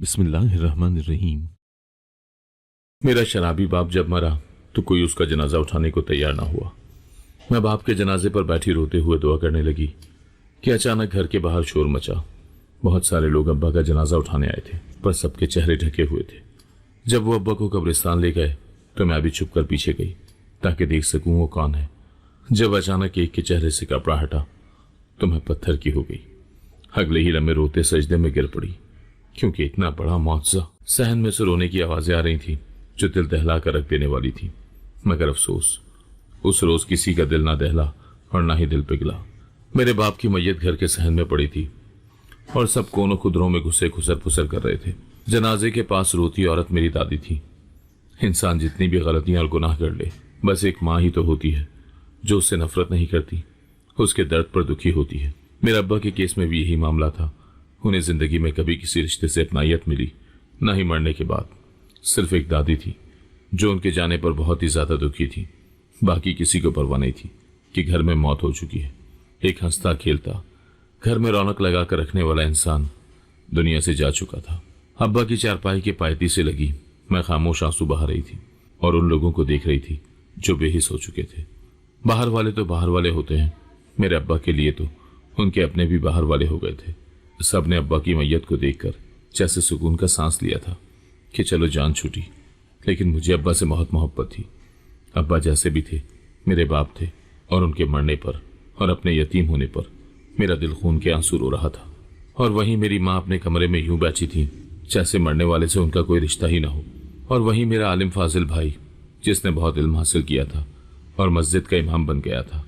बिस्मिल्लाहिर्रहमानिर्रहीम। मेरा शराबी बाप जब मरा तो कोई उसका जनाजा उठाने को तैयार ना हुआ। मैं बाप के जनाजे पर बैठी रोते हुए दुआ करने लगी कि अचानक घर के बाहर शोर मचा। बहुत सारे लोग अब्बा का जनाजा उठाने आए थे, पर सबके चेहरे ढके हुए थे। जब वो अब्बा को कब्रिस्तान ले गए तो मैं अभी छुप कर पीछे गई ताकि देख सकूं वो कौन है। जब अचानक एक के चेहरे से कपड़ा हटा तो मैं पत्थर की हो गई। अगले ही लम्हे रोते सजदे में गिर पड़ी, क्योंकि इतना बड़ा मुआवजा। सहन में से रोने की आवाजें आ रही थी जो दिल दहला कर रख देने वाली थी, मगर अफसोस उस रोज किसी का दिल ना दहला और ना ही दिल पिघला। मेरे बाप की मैयत घर के सहन में पड़ी थी और सब कोनों खुदरों में घुसे खुसर फुसर कर रहे थे। जनाजे के पास रोती औरत मेरी दादी थी। इंसान जितनी भी गलतियां और गुनाह कर ले, बस एक माँ ही तो होती है जो उससे नफरत नहीं करती, उसके दर्द पर दुखी होती है। मेरे अब्बा के केस में भी यही मामला था। उन्हें जिंदगी में कभी किसी रिश्ते से अपनायत मिली, न ही मरने के बाद। सिर्फ एक दादी थी जो उनके जाने पर बहुत ही ज्यादा दुखी थी। बाकी किसी को परवाह नहीं थी कि घर में मौत हो चुकी है। एक हंसता खेलता, घर में रौनक लगा कर रखने वाला इंसान दुनिया से जा चुका था। अब्बा की चारपाई के पायती से लगी मैं खामोश आंसू बहा रही थी और उन लोगों को देख रही थी जो बेहिस हो चुके थे। बाहर वाले तो बाहर वाले होते हैं, मेरे अब्बा के लिए तो उनके अपने भी बाहर वाले हो गए थे। सबने अब्बा की मैयत को देखकर जैसे सुकून का सांस लिया था कि चलो जान छूटी, लेकिन मुझे अब्बा से बहुत मोहब्बत थी। अब्बा जैसे भी थे मेरे बाप थे, और उनके मरने पर और अपने यतीम होने पर मेरा दिल खून के आंसू रो रहा था। और वहीं मेरी माँ अपने कमरे में यूं बैठी थी जैसे मरने वाले से उनका कोई रिश्ता ही ना हो। और वहीं मेरा आलिम फाजिल भाई, जिसने बहुत इल्म हासिल किया था और मस्जिद का इमाम बन गया था,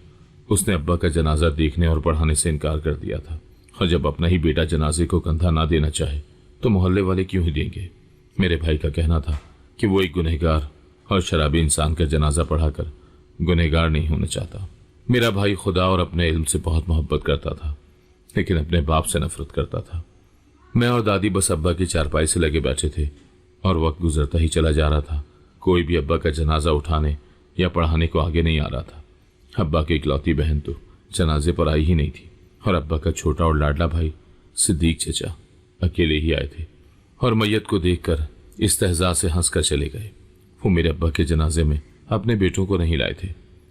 उसने अब्बा का जनाजा देखने और पढ़ाने से इनकार कर दिया था। और जब अपना ही बेटा जनाजे को कंधा ना देना चाहे तो मोहल्ले वाले क्यों ही देंगे। मेरे भाई का कहना था कि वो एक गुनहगार और शराबी इंसान का जनाजा पढ़ाकर गुनहगार नहीं होना चाहता। मेरा भाई खुदा और अपने इल्म से बहुत मोहब्बत करता था, लेकिन अपने बाप से नफरत करता था। मैं और दादी बस अब्बा की चारपाई से लगे बैठे थे और वक्त गुजरता ही चला जा रहा था। कोई भी अब्बा का जनाजा उठाने या पढ़ाने को आगे नहीं आ रहा था। अब्बा की इकलौती बहन तो जनाजे पर आई ही नहीं थी, और अब्बा का छोटा और लाडला भाई सिद्दीक चचा अकेले ही आए थे और मैयत को देखकर इस्तेहजा से हंसकर चले गए। वो मेरे अब्बा के जनाजे में अपने बेटों को नहीं लाए थे,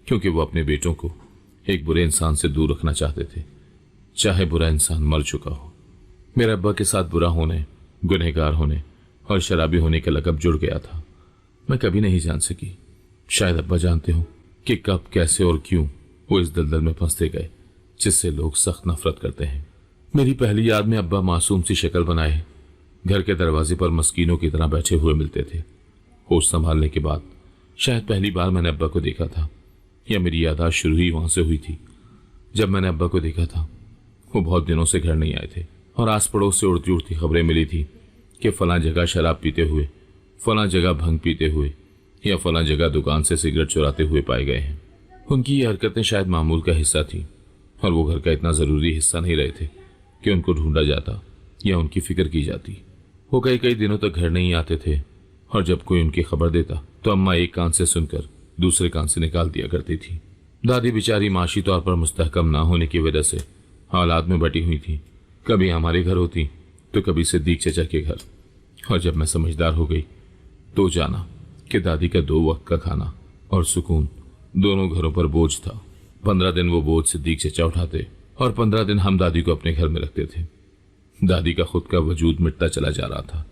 क्योंकि वो अपने बेटों को एक बुरे इंसान से दूर रखना चाहते थे, चाहे बुरा इंसान मर चुका हो। मेरे अब्बा के साथ बुरा होने, गुनहगार होने और शराबी होने का लक़ब जुड़ गया था। मैं कभी नहीं जान सकी। शायद अब्बा जानते हो कि कब, कैसे और क्यों वो इस दलदल में फंसते गए जिससे लोग सख्त नफरत करते हैं। मेरी पहली याद में अब्बा मासूम सी शक्ल बनाए घर के दरवाजे पर मस्कीनों की तरह बैठे हुए मिलते थे। होश संभालने के बाद शायद पहली बार मैंने अब्बा को देखा था, या मेरी यादाश्त शुरू ही वहां से हुई थी। जब मैंने अब्बा को देखा था, वो बहुत दिनों से घर नहीं आए थे और आस पड़ोस से उड़ती उड़ती खबरें मिली थी कि फलां जगह शराब पीते हुए, फलां जगह भंग पीते हुए या फलां जगह दुकान से सिगरेट चुराते हुए पाए गए हैं। उनकी ये हरकतें शायद मामूल का हिस्सा थी, और वो घर का इतना जरूरी हिस्सा नहीं रहे थे कि उनको ढूंढा जाता या उनकी फिक्र की जाती। वो कई कई दिनों तक घर नहीं आते थे, और जब कोई उनकी खबर देता तो अम्मा एक कान से सुनकर दूसरे कान से निकाल दिया करती थी। दादी बेचारी माशी तौर पर मुस्तहकम ना होने की वजह से औलाद में बटी हुई थी। कभी हमारे घर होती तो कभी सिद्दीक चचा के घर। और जब मैं समझदार हो गई तो जाना कि दादी का 2 वक्त का खाना और सुकून दोनों घरों पर बोझ था। 15 दिन वो बोझ सिद्दीक चचा उठाते और 15 दिन हम दादी को अपने घर में रखते थे। दादी का खुद का वजूद मिटता चला जा रहा था,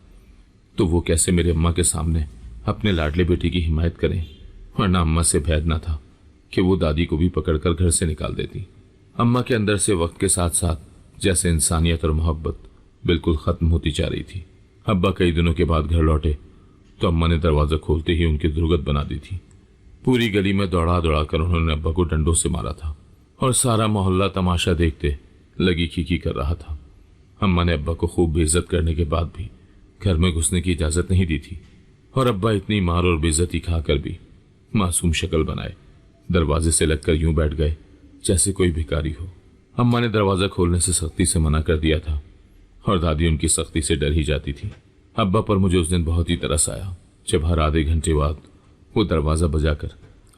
तो वो कैसे मेरे अम्मा के सामने अपने लाडले बेटे की हिमायत करें। वरना अम्मा से भेद न था कि वो दादी को भी पकड़कर घर से निकाल देती। अम्मा के अंदर से वक्त के साथ साथ जैसे इंसानियत और मोहब्बत बिल्कुल खत्म होती जा रही थी। अब्बा कई दिनों के बाद घर लौटे तो अम्मा ने दरवाजा खोलते ही उनकी दुर्गत बना दी थी। पूरी गली में दौड़ा दौड़ा कर उन्होंने अब्बा को डंडों से मारा था, और सारा मोहल्ला तमाशा देखते लगी खीखी कर रहा था। अम्मा ने अब्बा को खूब बेइज्जत करने के बाद भी घर में घुसने की इजाजत नहीं दी थी, और अब्बा इतनी मार और बेइज्जती खाकर भी मासूम शक्ल बनाए दरवाजे से लगकर यूं बैठ गए जैसे कोई भिखारी हो। अम्मा ने दरवाजा खोलने से सख्ती से मना कर दिया था, और दादी उनकी सख्ती से डर ही जाती थी। अब्बा पर मुझे उस दिन बहुत ही तरस आया जब हर आधे घंटे बाद वो दरवाजा बजाकर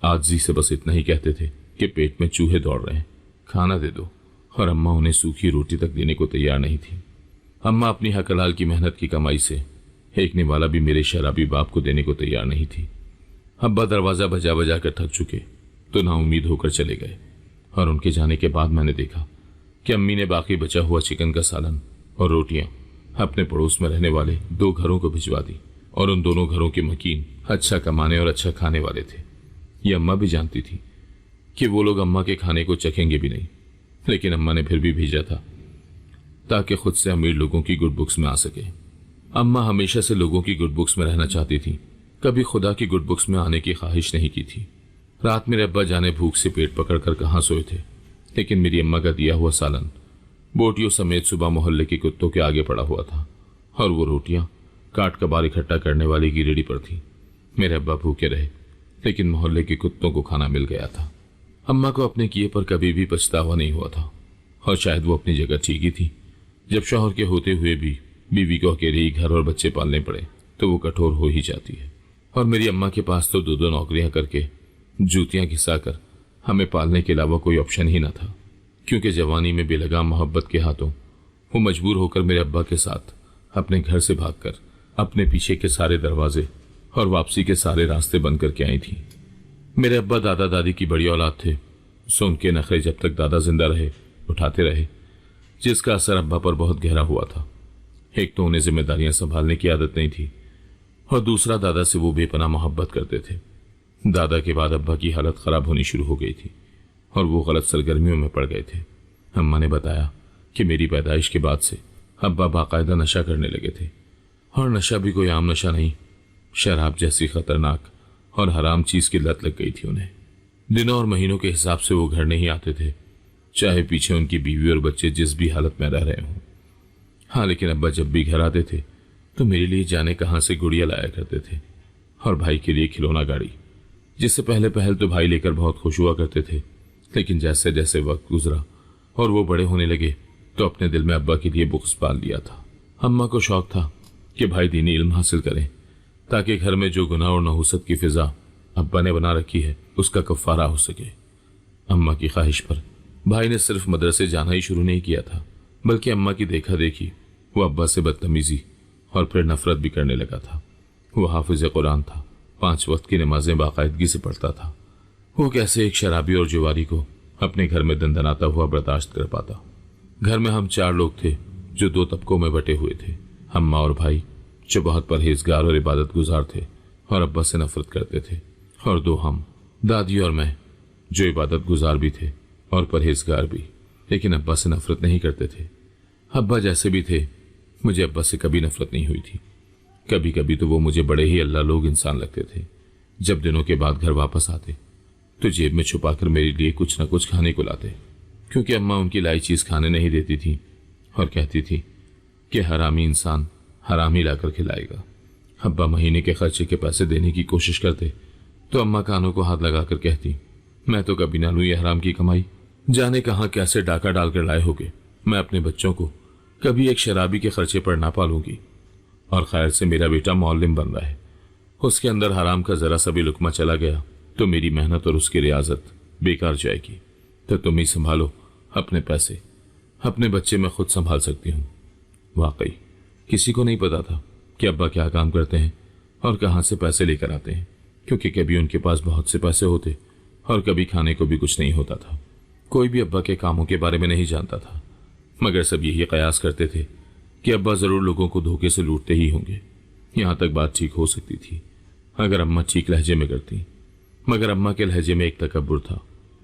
आजिज़ी से बस इतना ही कहते थे कि पेट में चूहे दौड़ रहे हैं, खाना दे दो। और अम्मा उन्हें सूखी रोटी तक देने को तैयार नहीं थी। अम्मा अपनी हक हलाल की मेहनत की कमाई से एक निवाला भी मेरे शराबी बाप को देने को तैयार नहीं थी। अब्बा दरवाजा बजा बजा कर थक चुके तो नाउम्मीद होकर चले गए, और उनके जाने के बाद मैंने देखा कि अम्मी ने बाकी बचा हुआ चिकन का सालन और रोटियां अपने पड़ोस में रहने वाले 2 घरों को भिजवा दी, और उन दोनों घरों के मकीन अच्छा कमाने और अच्छा खाने वाले थे। ये अम्मा भी जानती थी कि वो लोग अम्मा के खाने को चखेंगे भी नहीं, लेकिन अम्मा ने फिर भी भेजा था ताकि खुद से अमीर लोगों की गुड बुक्स में आ सके। अम्मा हमेशा से लोगों की गुड बुक्स में रहना चाहती थी, कभी खुदा की गुड बुक्स में आने की ख्वाहिश नहीं की थी। रात मेरे अब्बा जाने भूख से पेट पकड़कर कहां सोए थे, लेकिन मेरी अम्मा का दिया हुआ सालन बोटियों समेत सुबह मोहल्ले के कुत्तों के आगे पड़ा हुआ था, और वो रोटियां काट कबार इकट्ठा करने वाली की रेडी पर थी। मेरे अब्बा भूखे रहे, लेकिन मोहल्ले के कुत्तों को खाना मिल गया था। अम्मा को अपने किए पर कभी भी पछतावा नहीं हुआ था, और शायद वो अपनी जगह ठीक ही थी। जब शौहर के होते हुए भी बीवी को अकेले ही घर और बच्चे पालने पड़े तो वो कठोर हो ही जाती है। और मेरी अम्मा के पास तो 2-2 नौकरियां करके जूतियां घिसाकर हमें पालने के अलावा कोई ऑप्शन ही ना था, क्योंकि जवानी में बेलगाम मोहब्बत के हाथों वो मजबूर होकर मेरे अब्बा के साथ अपने घर से भागकर अपने पीछे के सारे दरवाजे और वापसी के सारे रास्ते बंद करके आई थी। मेरे अब्बा दादा दादी की बड़ी औलाद थे, सो उनके नखरे जब तक दादा जिंदा रहे उठाते रहे, जिसका असर अब्बा पर बहुत गहरा हुआ था। एक तो उन्हें जिम्मेदारियां संभालने की आदत नहीं थी, और दूसरा दादा से वो बेपनाह मोहब्बत करते थे। दादा के बाद अब्बा की हालत खराब होनी शुरू हो गई थी, और वो गलत सरगर्मियों में पड़ गए थे। अम्मा ने बताया कि मेरी पैदाइश के बाद से अब्बा बाकायदा नशा करने लगे थे, और नशा भी कोई आम नशा नहीं, शराब जैसी खतरनाक और हराम चीज की लत लग गई थी उन्हें। दिनों और महीनों के हिसाब से वो घर नहीं आते थे, चाहे पीछे उनकी बीवी और बच्चे जिस भी हालत में रह रहे हों। हाँ, लेकिन अब्बा जब भी घर आते थे तो मेरे लिए जाने कहां से गुड़िया लाया करते थे, और भाई के लिए खिलौना गाड़ी, जिससे पहले पहल तो भाई लेकर बहुत खुश हुआ करते थे, लेकिन जैसे जैसे वक्त गुजरा और वो बड़े होने लगे तो अपने दिल में अब्बा के लिए बुग़्ज़ पाल लिया था। अम्मा को शौक था कि भाई दीनी इल्म हासिल करें, ताकि घर में जो गुनाह और नहुसत की फिजा अब्बा ने बना रखी है उसका कफ़ारा हो सके। अम्मा की ख्वाहिश पर भाई ने सिर्फ मदरसे जाना ही शुरू नहीं किया था, बल्कि अम्मा की देखा देखी वो अब्बा से बदतमीजी और फिर नफरत भी करने लगा था। वो हाफिज कुरान था, 5 वक्त की नमाजें बाकायदगी से पढ़ता था। वो कैसे एक शराबी और जुआरी को अपने घर में दंदनाता हुआ बर्दाश्त कर पाता। घर में हम 4 लोग थे जो 2 तबकों में बटे हुए थे। अम्मा और भाई जो बहुत परहेजगार और इबादत गुजार थे और अब्बा से नफरत करते थे, और 2 हम, दादी और मैं, जो इबादत गुजार भी थे और परहेजगार भी, लेकिन अब्बा से नफरत नहीं करते थे। अब्बा जैसे भी थे, मुझे अब्बा से कभी नफरत नहीं हुई थी। कभी कभी तो वो मुझे बड़े ही अल्लाह लोग इंसान लगते थे। जब दिनों के बाद घर वापस आते तो जेब में छुपाकर मेरे लिए कुछ न कुछ खाने को लाते, क्योंकि अम्मा उनकी लाई चीज खाने नहीं देती थी और कहती थी कि हरामी इंसान हराम ही लाकर खिलाएगा। अब्बा महीने के खर्चे के पैसे देने की कोशिश करते तो अम्मा कानों को हाथ लगाकर कहती, मैं तो कभी ना लूं ये हराम की कमाई, जाने कहां कैसे डाका डालकर लाए होगे। मैं अपने बच्चों को कभी एक शराबी के खर्चे पर ना पालूंगी। और खैर से मेरा बेटा मौलिम बन रहा है, उसके अंदर हराम का जरा सा भी लुकमा चला गया तो मेरी मेहनत और उसकी रियाजत बेकार जाएगी। तो तुम ही संभालो अपने पैसे, अपने बच्चे मैं खुद संभाल सकती हूँ। वाकई किसी को नहीं पता था कि अब्बा क्या काम करते हैं और कहाँ से पैसे लेकर आते हैं, क्योंकि कभी उनके पास बहुत से पैसे होते और कभी खाने को भी कुछ नहीं होता था। कोई भी अब्बा के कामों के बारे में नहीं जानता था, मगर सब यही कयास करते थे कि अब्बा जरूर लोगों को धोखे से लूटते ही होंगे। यहां तक बात ठीक हो सकती थी अगर अम्मा ठीक लहजे में करती, मगर अम्मा के लहजे में एक तकब्बुर था,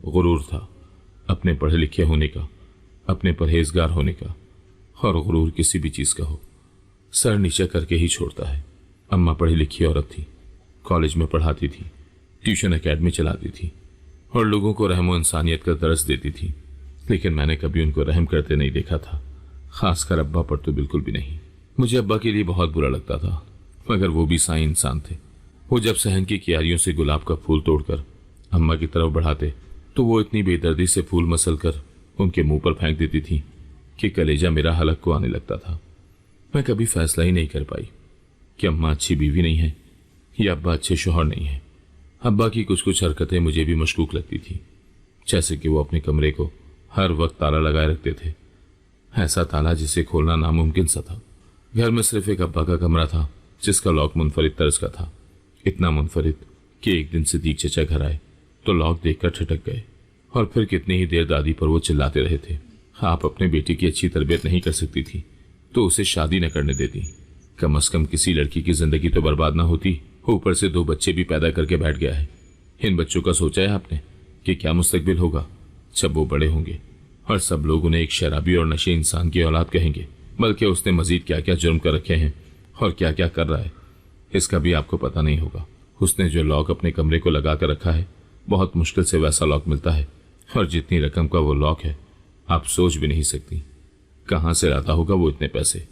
गुरूर था, अपने पढ़े लिखे होने का, अपने परहेजगार होने का। और गुरूर किसी भी चीज का हो, सर नीचे करके ही छोड़ता है। अम्मा पढ़ी लिखी औरत थी, कॉलेज में पढ़ाती थी, ट्यूशन एकेडमी चलाती थी और लोगों को रहम व इंसानियत का दर्स देती थी, लेकिन मैंने कभी उनको रहम करते नहीं देखा था, खासकर अब्बा पर तो बिल्कुल भी नहीं। मुझे अब्बा के लिए बहुत बुरा लगता था, मगर वो भी साईं इंसान थे। वो जब सहन की क्यारियों से गुलाब का फूल तोड़कर अम्मा की तरफ बढ़ाते तो वो इतनी बेदर्दी से फूल मसल कर उनके मुंह पर फेंक देती थी कि कलेजा मेरा हलक को आने लगता था। मैं कभी फैसला ही नहीं कर पाई कि अम्मा अच्छी बीवी नहीं है या अब्बा अच्छे शौहर नहीं है। अब्बा की कुछ कुछ हरकतें मुझे भी मशकूक लगती थी, जैसे कि वो अपने कमरे को हर वक्त ताला लगाए रखते थे ऐसा ताला जिसे खोलना नामुमकिन सा था। घर में सिर्फ एक अब्बा का कमरा था जिसका लॉक मुनफरिद तर्ज का था, इतना मुनफरिद कि एक दिन सिद्दीक चचा घर आए तो लॉक देखकर ठिठक गए और फिर कितनी ही देर दादी पर वो चिल्लाते रहे थे, आप अपने बेटी की अच्छी तरबियत नहीं कर सकती थी तो उसे शादी न करने देती, कम से कम किसी लड़की की जिंदगी तो बर्बाद ना होती, ऊपर से 2 बच्चे भी पैदा करके बैठ गया है। इन बच्चों का सोचा है आपने कि क्या मुस्तकबिल होगा जब वो बड़े होंगे और सब लोग उन्हें एक शराबी और नशे इंसान की औलाद कहेंगे, बल्कि उसने मजीद क्या क्या जुर्म कर रखे हैं और क्या क्या कर रहा है इसका भी आपको पता नहीं होगा। उसने जो लॉक अपने कमरे को लगा कर रखा है बहुत मुश्किल से वैसा लॉक मिलता है और जितनी रकम का वो लॉक है आप सोच भी नहीं सकती। कहाँ से लाता होगा वो इतने पैसे?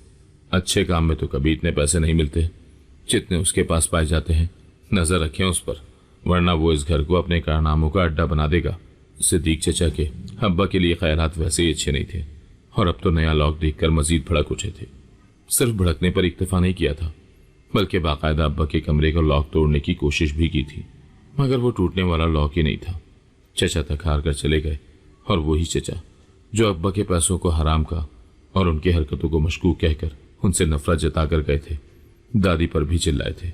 अच्छे काम में तो कभी इतने पैसे नहीं मिलते जितने उसके पास पाए जाते हैं। नजर रखें उस पर, वरना वो इस घर को अपने कारनामों का अड्डा बना देगा। सिद्दीक चचा के अब्बा के लिए ख्यालात वैसे ही अच्छे नहीं थे और अब तो नया लॉक देखकर मजीद भड़क उठे थे। सिर्फ भड़कने पर इक्तफा नहीं किया था बल्कि बाकायदा अब्बा के कमरे का लॉक तोड़ने की कोशिश भी की थी, मगर वो टूटने वाला लॉक ही नहीं था। चचा थक हार कर चले गए और वही चचा जो अब्बा के पैसों को हराम का और उनकी हरकतों को मशकूक कहकर उनसे नफरत जताकर गए थे, दादी पर भी चिल्लाए थे।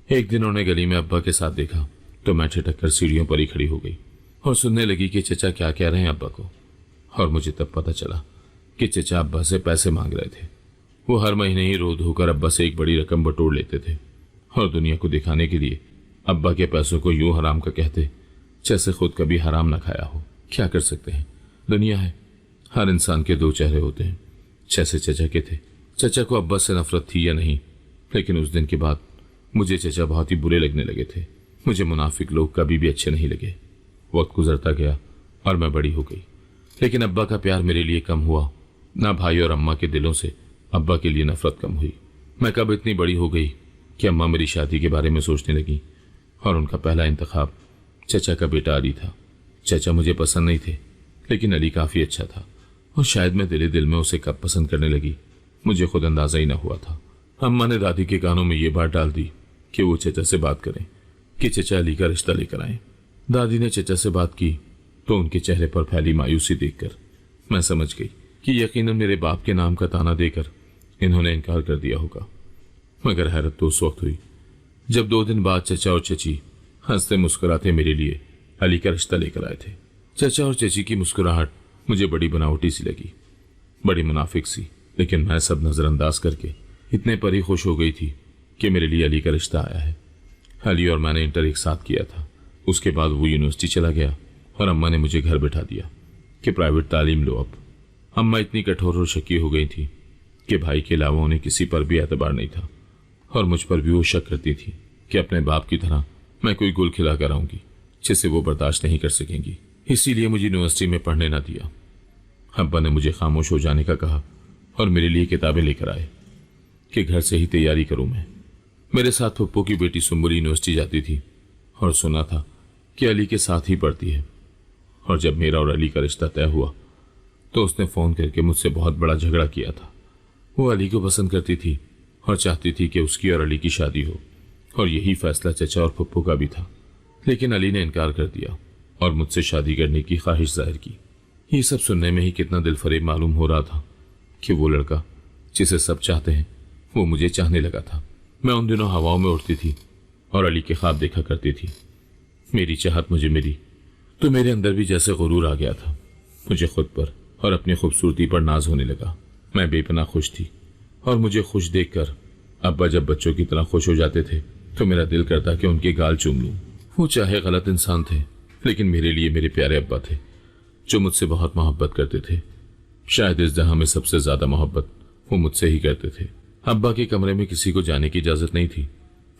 एक दिन उन्हें गली में अब्बा के साथ देखा तो मैं ठिठक कर सीढ़ियों पर ही खड़ी हो गई और सुनने लगी कि चचा क्या कह रहे हैं अब्बा को, और मुझे तब पता चला कि चचा अब्बा से पैसे मांग रहे थे। वो हर महीने ही रो धोकर अब्बा से एक बड़ी रकम बटोर लेते थे और दुनिया को दिखाने के लिए अब्बा के पैसों को यूं हराम का कहते जैसे खुद कभी हराम न खाया हो। क्या कर सकते हैं, दुनिया है, हर इंसान के 2 चेहरे होते हैं, जैसे चचा के थे। चचा को अब्बा से नफरत थी या नहीं, लेकिन उस दिन के बाद मुझे चचा बहुत ही बुरे लगने लगे थे। मुझे मुनाफिक लोग कभी भी अच्छे नहीं लगे। वक्त गुजरता गया और मैं बड़ी हो गई, लेकिन अब्बा का प्यार मेरे लिए कम हुआ ना। भाई और अम्मा के दिलों से अब्बा के लिए नफरत कम हुई। मैं कब इतनी बड़ी हो गई कि अम्मा मेरी शादी के बारे में सोचने लगी और उनका पहला इंतखाब चचा का बेटा अली था। चचा मुझे पसंद नहीं थे, लेकिन अली काफी अच्छा था और शायद मैं दिल में उसे कब पसंद करने लगी मुझे खुद अंदाजा ही न हुआ था। अम्मा ने दादी के कानों में ये बात डाल दी कि वो चचा से बात करें कि चचा अली का रिश्ता लेकर आए। दादी ने चचा से बात की तो उनके चेहरे पर फैली मायूसी देखकर मैं समझ गई कि यकीनन मेरे बाप के नाम का ताना देकर इन्होंने इनकार कर दिया होगा। मगर हैरत तो उस वक्त हुई जब 2 दिन बाद चचा और चची हंसते मुस्कुराते मेरे लिए अली का रिश्ता लेकर आए थे। चचा और चची की मुस्कुराहट मुझे बड़ी बनावटी सी लगी, बड़ी मुनाफिक सी, लेकिन मैं सब नजरअंदाज करके इतने पर ही खुश हो गई थी कि मेरे लिए अली का रिश्ता आया है। अली और मैंने इंटर एक साथ किया था। उसके बाद वो यूनिवर्सिटी चला गया और अम्मा ने मुझे घर बिठा दिया कि प्राइवेट तालीम लो। अब अम्मा इतनी कठोर और शकी हो गई थी कि भाई के अलावा उन्हें किसी पर भी एतबार नहीं था और मुझ पर भी वो शक करती थी कि अपने बाप की तरह मैं कोई गुल खिला कर आऊंगी जिसे वो बर्दाश्त नहीं कर सकेंगी। इसीलिए मुझे यूनिवर्सिटी में पढ़ने ना दिया। अब्बा ने मुझे खामोश हो जाने का कहा और मेरे लिए किताबें लेकर आए कि घर से ही तैयारी करूं मैं। मेरे साथ पप्पू की बेटी सुम्बुल यूनिवर्सिटी जाती थी और सुना था कि अली के साथ ही पढ़ती है। और जब मेरा और अली का रिश्ता तय हुआ तो उसने फोन करके मुझसे बहुत बड़ा झगड़ा किया था। वो अली को पसंद करती थी और चाहती थी कि उसकी और अली की शादी हो, और यही फैसला चचा और पप्पू का भी था। लेकिन अली ने इनकार कर दिया और मुझसे शादी करने की ख्वाहिश जाहिर की। ये सब सुनने में ही कितना दिलफरेब मालूम हो रहा था कि वो लड़का जिसे सब चाहते हैं वो मुझे चाहने लगा था। मैं उन दिनों हवाओं में उड़ती थी और अली के ख्वाब देखा करती थी। मेरी चाहत मुझे मिली तो मेरे अंदर भी जैसे गुरूर आ गया था। मुझे खुद पर और अपनी खूबसूरती पर नाज होने लगा। मैं बेपनाह खुश थी और मुझे खुश देखकर अब्बा जब बच्चों की तरह खुश हो जाते थे तो मेरा दिल करता कि उनके गाल चूम लूं। वो चाहे गलत इंसान थे, लेकिन मेरे लिए मेरे प्यारे अब्बा थे जो मुझसे बहुत मोहब्बत करते थे। शायद इस जहां में सबसे ज्यादा मोहब्बत वो मुझसे ही करते थे। अब्बा के कमरे में किसी को जाने की इजाजत नहीं थी,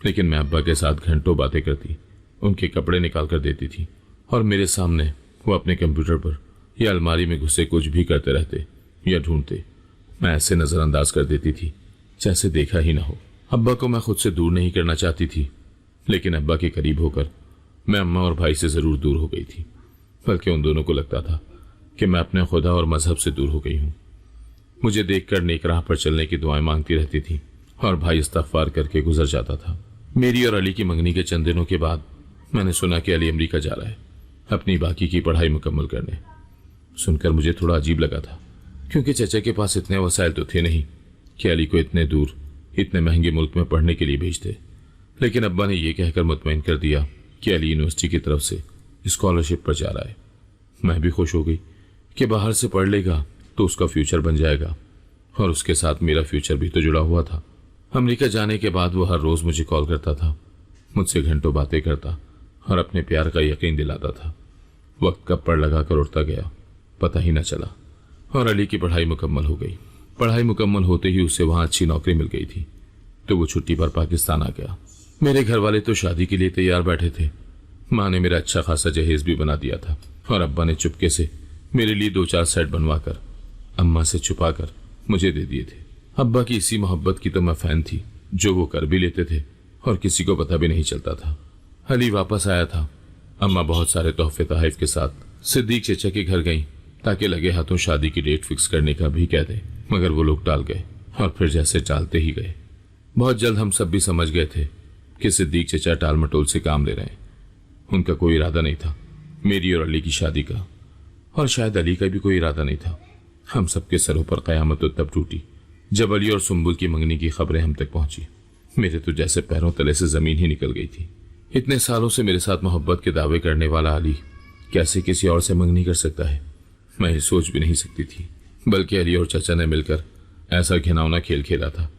लेकिन मैं अब्बा के साथ घंटों बातें करती, उनके कपड़े निकाल कर देती थी और मेरे सामने वो अपने कंप्यूटर पर या अलमारी में घुसे कुछ भी करते रहते या ढूंढते। मैं ऐसे नजरअंदाज कर देती थी जैसे देखा ही ना हो। अब्बा को मैं खुद से दूर नहीं करना चाहती थी, लेकिन अब्बा के करीब होकर मैं अम्मा और भाई से जरूर दूर हो गई थी। बल्कि उन दोनों को लगता था कि मैं अपने खुदा और मजहब से दूर हो गई हूँ। मुझे देखकर नेक राह पर चलने की दुआएं मांगती रहती थी और भाई इस्तगफार करके गुजर जाता था। मेरी और अली की मंगनी के चंद दिनों के बाद मैंने सुना कि अली अमेरिका जा रहा है अपनी बाकी की पढ़ाई मुकम्मल करने। सुनकर मुझे थोड़ा अजीब लगा था, क्योंकि चचा के पास इतने वसाइल तो थे नहीं कि अली को इतने दूर इतने महंगे मुल्क में पढ़ने के लिए भेजते। लेकिन अब्बा ने यह कहकर मुतमईन कर दिया कि अली यूनिवर्सिटी की तरफ से स्कॉलरशिप पर जा रहा है। मैं भी खुश हो गई कि बाहर से पढ़ लेगा तो उसका फ्यूचर बन जाएगा, और उसके साथ मेरा फ्यूचर भी तो जुड़ा हुआ था। अमेरिका जाने के बाद वो हर रोज मुझे कॉल करता था, मुझसे घंटों बातें करता और अपने प्यार का यकीन दिलाता था। वक्त कब पर लगा कर उड़ता गया पता ही न चला, और अली की पढ़ाई मुकम्मल हो गई। पढ़ाई मुकम्मल होते ही उसे वहां अच्छी नौकरी मिल गई थी, तो वो छुट्टी पर पाकिस्तान आ गया। मेरे घर वाले तो शादी के लिए तैयार बैठे थे। माँ ने मेरा अच्छा खासा जहेज भी बना दिया था, और अब्बा ने चुपके से मेरे लिए 2-4 सेट बनवाकर अम्मा से छुपाकर मुझे दे दिए थे। अब्बा की इसी मोहब्बत की तो मैं फैन थी, जो वो कर भी लेते थे और किसी को पता भी नहीं चलता था। अली वापस आया था। अम्मा बहुत सारे तोहफे तहफ़ के साथ सिद्दीक चचा के घर गईं ताकि लगे हाथों शादी की डेट फिक्स करने का भी कह दे, मगर वो लोग टाल गए और फिर जैसे टालते ही गए। बहुत जल्द हम सब भी समझ गए थे कि सिद्दीक चचा टाल मटोल से काम ले रहे हैं। उनका कोई इरादा नहीं था मेरी और अली की शादी का, और शायद अली का भी कोई इरादा नहीं था। हम सबके सरों पर कयामत तो तब टूटी जब अली और सुंबुल की मंगनी की खबरें हम तक पहुंची। मेरे तो जैसे पैरों तले से जमीन ही निकल गई थी। इतने सालों से मेरे साथ मोहब्बत के दावे करने वाला अली कैसे किसी और से मंगनी कर सकता है, मैं ये सोच भी नहीं सकती थी। बल्कि अली और चाचा ने मिलकर ऐसा घिनौना खेल खेला था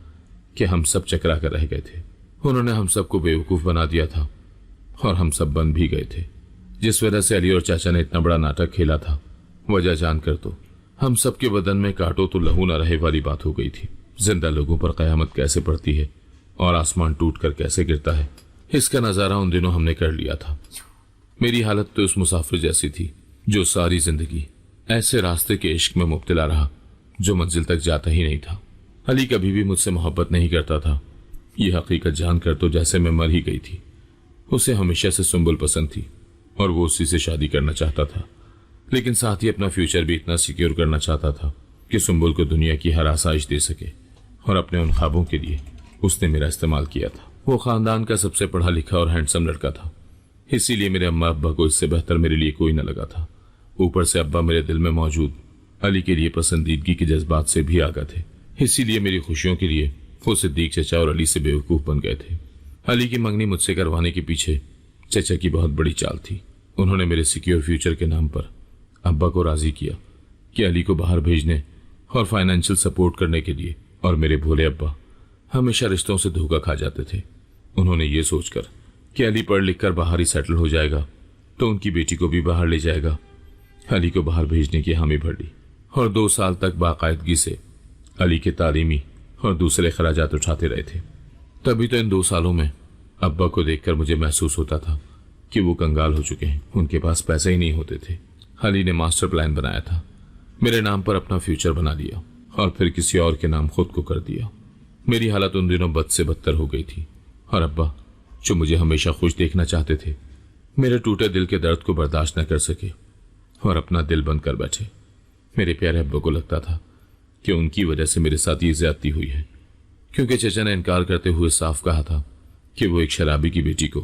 कि हम सब चकरा कर रह गए थे। उन्होंने हम सबको बेवकूफ बना दिया था और हम सब बन भी गए थे। जिस वजह से अली और चाचा ने इतना बड़ा नाटक खेला था, वजह जानकर तो हम सबके बदन में काटो तो लहू न रहे वाली बात हो गई थी। जिंदा लोगों पर कयामत कैसे पड़ती है और आसमान टूट कर कैसे गिरता है, इसका नजारा उन दिनों हमने कर लिया था। मेरी हालत तो उस मुसाफिर जैसी थी जो सारी जिंदगी ऐसे रास्ते के इश्क में मुब्तला रहा जो मंजिल तक जाता ही नहीं था। अली कभी भी मुझसे मोहब्बत नहीं करता था, यह हकीकत जानकर तो जैसे मैं मर ही गई थी। उसे हमेशा से सुंबुल पसंद थी और वो उसी से शादी करना चाहता था, लेकिन साथ ही अपना फ्यूचर भी इतना सिक्योर करना चाहता था कि सुंबुल को दुनिया की हर आसाइश दे सके। और अपने उन ख्वाबों के लिए उसने मेरा इस्तेमाल किया था। वो खानदान का सबसे पढ़ा लिखा और हैंडसम लड़का था, इसीलिए मेरे अम्मा अब्बा को इससे बेहतर मेरे लिए कोई न लगा था। ऊपर से अब्बा मेरे दिल में मौजूद अली के लिए पसंदीदगी के जज्बात से भी आगा थे, इसीलिए मेरी खुशियों के लिए वो सिद्दीक चचा और अली से बेवकूफ बन गए थे। अली की मंगनी मुझसे करवाने के पीछे चचा की बहुत बड़ी चाल थी। उन्होंने मेरे सिक्योर फ्यूचर के नाम पर अब्बा को राजी किया कि अली को बाहर भेजने और फाइनेंशियल सपोर्ट करने के लिए, और मेरे भोले अब्बा हमेशा रिश्तों से धोखा खा जाते थे। उन्होंने ये सोचकर कि अली पढ़ लिख कर बाहर ही सेटल हो जाएगा तो उनकी बेटी को भी बाहर ले जाएगा, अली को बाहर भेजने की हामी भर ली और 2 साल तक बाकायदगी से अली के तालीमी और दूसरे खराजात उठाते रहे थे। तभी तो इन 2 सालों में अब्बा को देखकर मुझे महसूस होता था कि वो कंगाल हो चुके हैं, उनके पास पैसे ही नहीं होते थे। अली ने मास्टर प्लान बनाया था, मेरे नाम पर अपना फ्यूचर बना लिया और फिर किसी और के नाम खुद को कर दिया। मेरी हालत उन दिनों बद से बदतर हो गई थी, और अब्बा जो मुझे हमेशा खुश देखना चाहते थे, मेरे टूटे दिल के दर्द को बर्दाश्त न कर सके और अपना दिल बंद कर बैठे। मेरे प्यारे अब्बा को लगता था कि उनकी वजह से मेरे साथ ये ज्यादती हुई है, क्योंकि चचा ने इनकार करते हुए साफ कहा था कि वो एक शराबी की बेटी को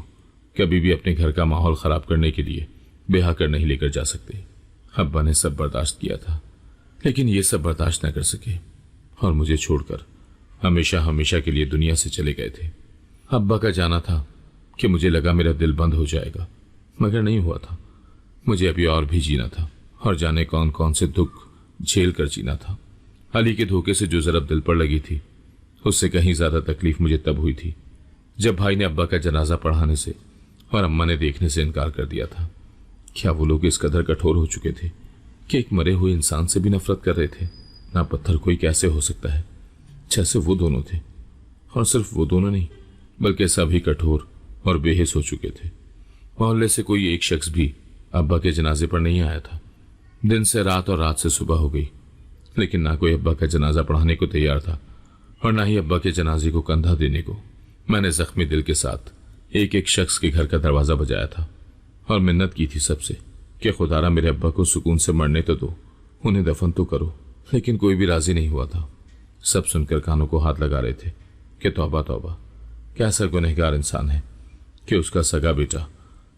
कभी भी अपने घर का माहौल खराब करने के लिए ब्याह कर नहीं लेकर जा सकते। अब्बा ने सब बर्दाश्त किया था, लेकिन ये सब बर्दाश्त न कर सके और मुझे छोड़कर हमेशा हमेशा के लिए दुनिया से चले गए थे। अब्बा का जाना था कि मुझे लगा मेरा दिल बंद हो जाएगा, मगर नहीं हुआ था। मुझे अभी और भी जीना था और जाने कौन कौन से दुख झेल कर जीना था। अली के धोखे से जो जरब दिल पर लगी थी, उससे कहीं ज्यादा तकलीफ मुझे तब हुई थी जब भाई ने अब्बा का जनाजा पढ़ाने से और अम्मा ने देखने से इनकार कर दिया था। क्या वो लोग इस कदर कठोर हो चुके थे कि एक मरे हुए इंसान से भी नफरत कर रहे थे? ना पत्थर कोई कैसे हो सकता है जैसे वो दोनों थे, और सिर्फ वो दोनों नहीं बल्कि सभी कठोर और बेहिस हो चुके थे। मोहल्ले से कोई एक शख्स भी अब्बा के जनाजे पर नहीं आया था। दिन से रात और रात से सुबह हो गई, लेकिन ना कोई अब्बा का जनाजा पढ़ाने को तैयार था और ना ही अब्बा के जनाजे को कंधा देने को। मैंने जख्मी दिल के साथ एक एक शख्स के घर का दरवाजा बजाया था और मिन्नत की थी सबसे कि खुदारा मेरे अब्बा को सुकून से मरने तो दो, उन्हें दफन तो करो। लेकिन कोई भी राजी नहीं हुआ था। सब सुनकर कानों को हाथ लगा रहे थे कि तौबा तौबा, कैसा गुनहगार इंसान है कि उसका सगा बेटा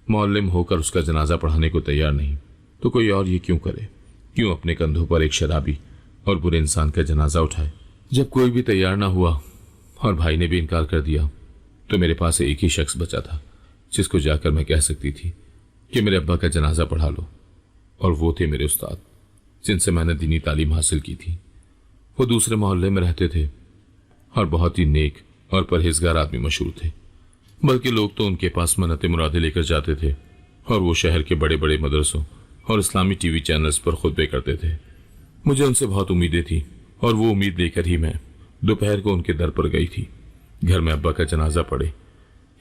मौल्लिम होकर उसका जनाजा पढ़ाने को तैयार नहीं, तो कोई और ये क्यों करे? क्यों अपने कंधों पर एक शराबी और बुरे इंसान का जनाजा उठाए। जब कोई भी तैयार ना हुआ और भाई ने भी इनकार कर दिया तो मेरे पास एक ही शख्स बचा था जिसको जाकर मैं कह सकती थी कि मेरे अब्बा का जनाजा पढ़ा लो, और वो थे मेरे उस्ताद जिनसे मैंने दीनी तालीम हासिल की थी। वो दूसरे मोहल्ले में रहते थे और बहुत ही नेक और परहेजगार आदमी मशहूर थे, बल्कि लोग तो उनके पास मन्नतें मुरादें लेकर जाते थे और वो शहर के बड़े बड़े मदरसों और इस्लामी टीवी चैनल्स पर खुतबे करते थे। मुझे उनसे बहुत उम्मीदें थी और वो उम्मीद लेकर ही मैं दोपहर को उनके दर पर गई थी। घर में अब्बा का जनाजा पड़े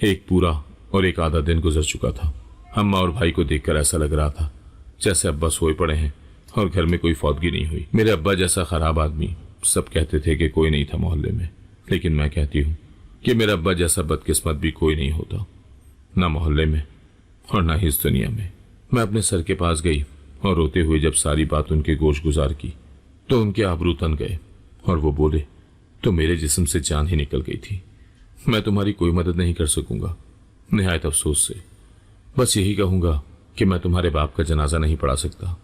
एक पूरा और एक आधा दिन गुजर चुका था। अम्मा और भाई को देखकर ऐसा लग रहा था जैसे अब्बा सोए पड़े हैं और घर में कोई फौतगी नहीं हुई। मेरे अब्बा जैसा खराब आदमी सब कहते थे कि कोई नहीं था मोहल्ले में, लेकिन मैं कहती हूँ कि मेरा अब्बा जैसा बदकिस्मत भी कोई नहीं होता, ना मोहल्ले में और ना ही इस दुनिया में। मैं अपने सर के पास गई और रोते हुए जब सारी बात उनके गोश गुजार की तो उनके आबरू तन गए और वो बोले, तो मेरे जिस्म से जान ही निकल गई थी। मैं तुम्हारी कोई मदद नहीं कर सकूंगा, निहायत अफसोस से। बस यही कहूंगा कि मैं तुम्हारे बाप का जनाजा नहीं पढ़ा सकता।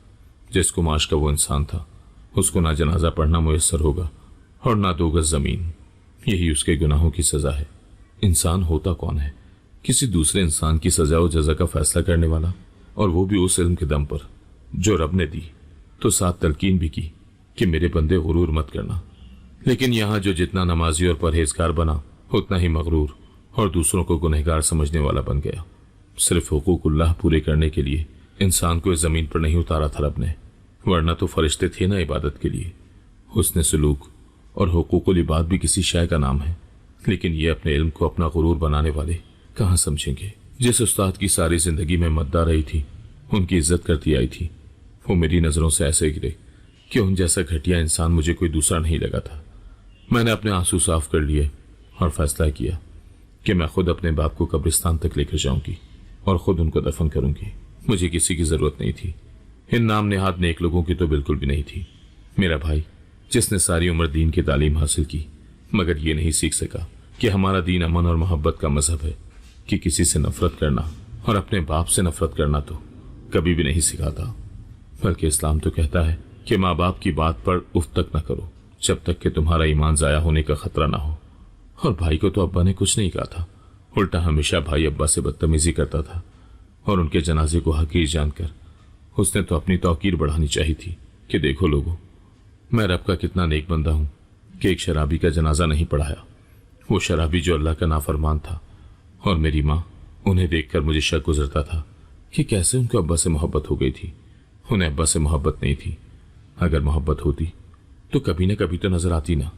जिस कुमाश का वो इंसान था उसको ना जनाजा पढ़ना मुयस्सर होगा और ना 2 गज जमीन। यही उसके गुनाहों की सजा है। इंसान होता कौन है? किसी दूसरे इंसान की सजा और जजा का फैसला करने वाला, और वो भी उस इल्म के दम पर जो रब ने दी। तो साथ तलकीन भी की कि मेरे बंदे गुरूर मत करना। लेकिन यहाँ जो जितना नमाजी और परहेजगार बना उतना ही मगरूर और दूसरों को गुनहगार समझने वाला बन गया। सिर्फ हुकूकुल्लाह पूरे करने के लिए इंसान को इस जमीन पर नहीं उतारा था रब ने, वरना तो फरिश्ते थे ना इबादत के लिए। हुस्न सलूक और हुकूकुल इबाद भी किसी शय का नाम है, लेकिन ये अपने इल्म को अपना गुरूर बनाने वाले कहाँ समझेंगे। जिस उस्ताद की सारी जिंदगी में मद्दा रही थी, उनकी इज्जत करती आई थी, वो मेरी नजरों से ऐसे गिरे कि उन जैसा घटिया इंसान मुझे कोई दूसरा नहीं लगा था। मैंने अपने आंसू साफ कर लिए और फैसला किया कि मैं खुद अपने बाप को कब्रिस्तान तक लेकर जाऊंगी और खुद उनको दफन करूंगी। मुझे किसी की जरूरत नहीं थी, इन नाम नेहाद नेक लोगों की तो बिल्कुल भी नहीं थी। मेरा भाई जिसने सारी उम्र दीन की तालीम हासिल की मगर ये नहीं सीख सका कि हमारा दीन अमन और मोहब्बत का मजहब है, कि किसी से नफरत करना और अपने बाप से नफरत करना तो कभी भी नहीं सिखाता। बल्कि इस्लाम तो कहता है कि माँ बाप की बात पर उफ तक न करो जब तक कि तुम्हारा ईमान जाया होने का खतरा ना हो। और भाई को तो अब्बा ने कुछ नहीं कहा था, उल्टा हमेशा भाई अब्बा से बदतमीजी करता था और उनके जनाजे को हकीर जानकर उसने तो अपनी तौकीर बढ़ानी चाहिए थी कि देखो लोगों, मैं रब का कितना नेक बंदा हूं कि एक शराबी का जनाजा नहीं पढ़ाया। वो शराबी जो अल्लाह का नाफरमान था। और मेरी माँ, उन्हें देखकर मुझे शक गुजरता था कि कैसे उनको अब्बा से मोहब्बत हो गई थी। उन्हें अब्बा से मोहब्बत नहीं थी। अगर मोहब्बत होती तो कभी न कभी तो नजर आती ना।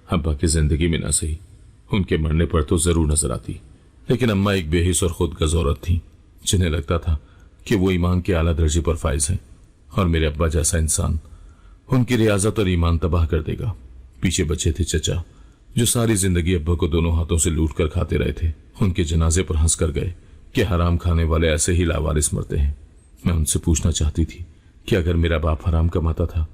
अब्बा की जिंदगी में ना सही, उनके मरने पर तो जरूर नजर आती। लेकिन अम्मा एक बेहिस और खुद गज़ औरत थी जिन्हें लगता था कि वो ईमान के आला दर्जे पर फाइज हैं और मेरे अब्बा जैसा इंसान उनकी रियाजत और ईमान तबाह कर देगा। पीछे बचे थे चचा जो सारी जिंदगी अब्बा को दोनों हाथों से लूट कर खाते रहे थे। उनके जनाजे पर हंस कर गए कि हराम खाने वाले ऐसे ही लावारिस मरते हैं। मैं उनसे पूछना चाहती थी कि अगर मेरा बाप हराम कमाता था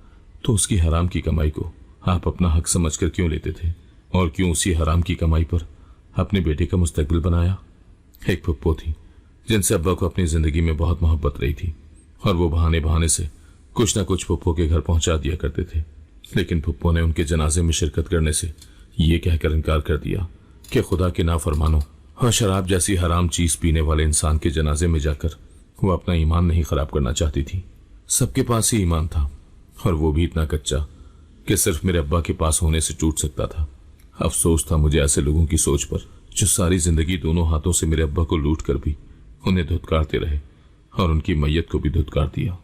तो उसकी हराम की कमाई को आप अपना हक समझकर क्यों लेते थे, और क्यों उसी हराम की कमाई पर अपने बेटे का मुस्तकबिल बनाया। एक फुप्पो थी जिनसे अब्बा को अपनी जिंदगी में बहुत मोहब्बत रही थी और वो बहाने बहाने से कुछ ना कुछ फुप्पो के घर पहुंचा दिया करते थे। लेकिन फुप्पो ने उनके जनाजे में शिरकत करने से ये कहकर इनकार कर दिया कि खुदा के नाफरमानों और शराब जैसी हराम चीज पीने वाले इंसान के जनाजे में जाकर वो अपना ईमान नहीं खराब करना चाहती थी। सबके पास ही ईमान था और वो भी इतना कच्चा कि सिर्फ मेरे अब्बा के पास होने से टूट सकता था। अफसोस था मुझे ऐसे लोगों की सोच पर जो सारी जिंदगी दोनों हाथों से मेरे अब्बा को लूट कर भी उन्हें धुतकारते रहे और उनकी मैयत को भी धुतकार दिया।